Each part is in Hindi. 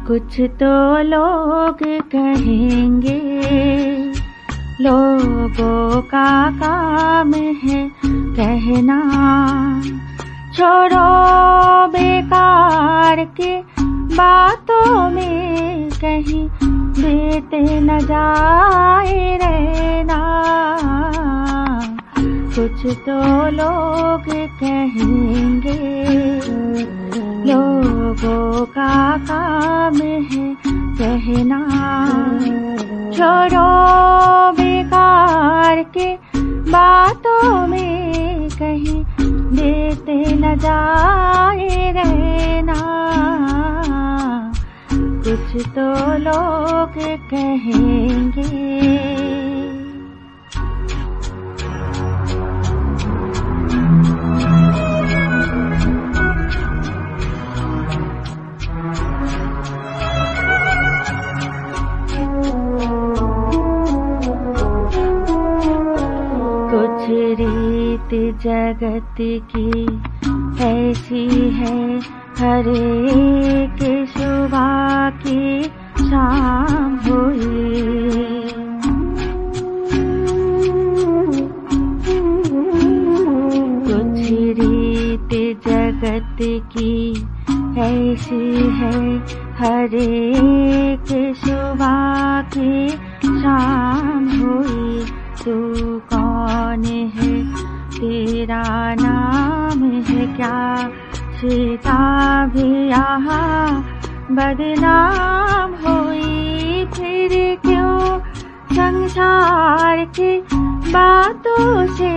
कुछ तो लोग कहेंगे, लोगों का काम है कहना। छोड़ो बेकार के बातों में कहीं बीत न जाए रहना। कुछ तो लोग कहेंगे, लोगों का काम है कहना। छोड़ो बेकार के बातों में कहीं बीत न जाए रहना। कुछ तो लोग कहेंगे। कुछ रीत जगत की ऐसी है, हर एक सुबह की शाम हुई। कुछ रीत जगत की ऐसी है, हर एक सुबह की शाम हुई। तू कौन है, तेरा नाम है क्या? सीता भी यहाँ बदनाम हुई। फिर क्यों संसार की बातों से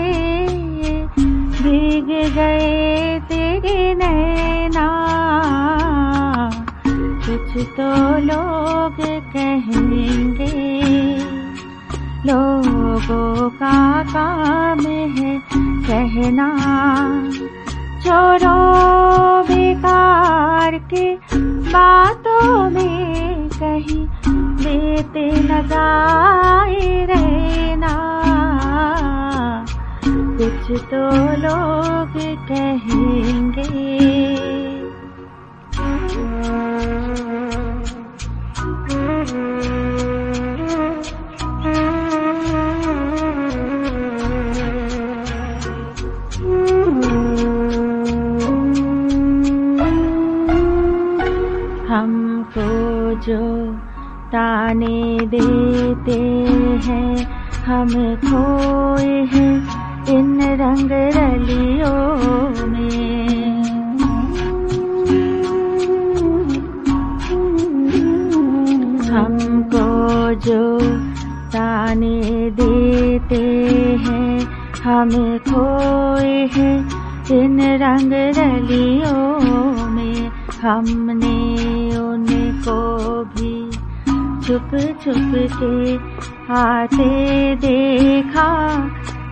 भीग गए तेरे नैना। कुछ तो लोग कहेंगे, लोगों का काम है कहना। छोड़ो बेकार के बातों में कहीं बीत न जाए रहना। कुछ तो लोग कहेंगे। हमको जो ताने देते हैं, हम खोए हैं इन रंग रलियों में। हमको जो ताने देते हैं, हम खोए हैं इन रंग रलियों में। हमने उनको भी छुप छुप के आते देखा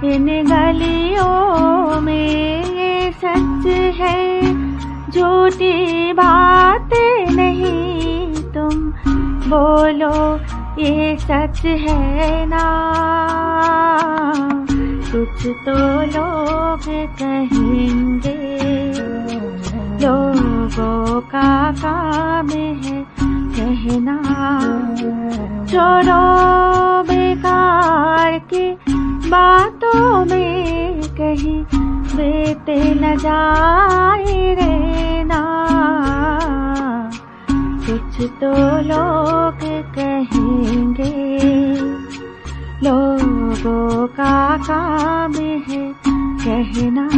इन गलियों में। ये सच है, झूठी बात नहीं, तुम बोलो ये सच है ना। कुछ तो लोग कहेंगे, लोगों का काम है कहना। छोड़ो बेकार की बातों में कहीं बीत न जाए रहना। कुछ तो लोग कहेंगे, लोगों का काम है कहना।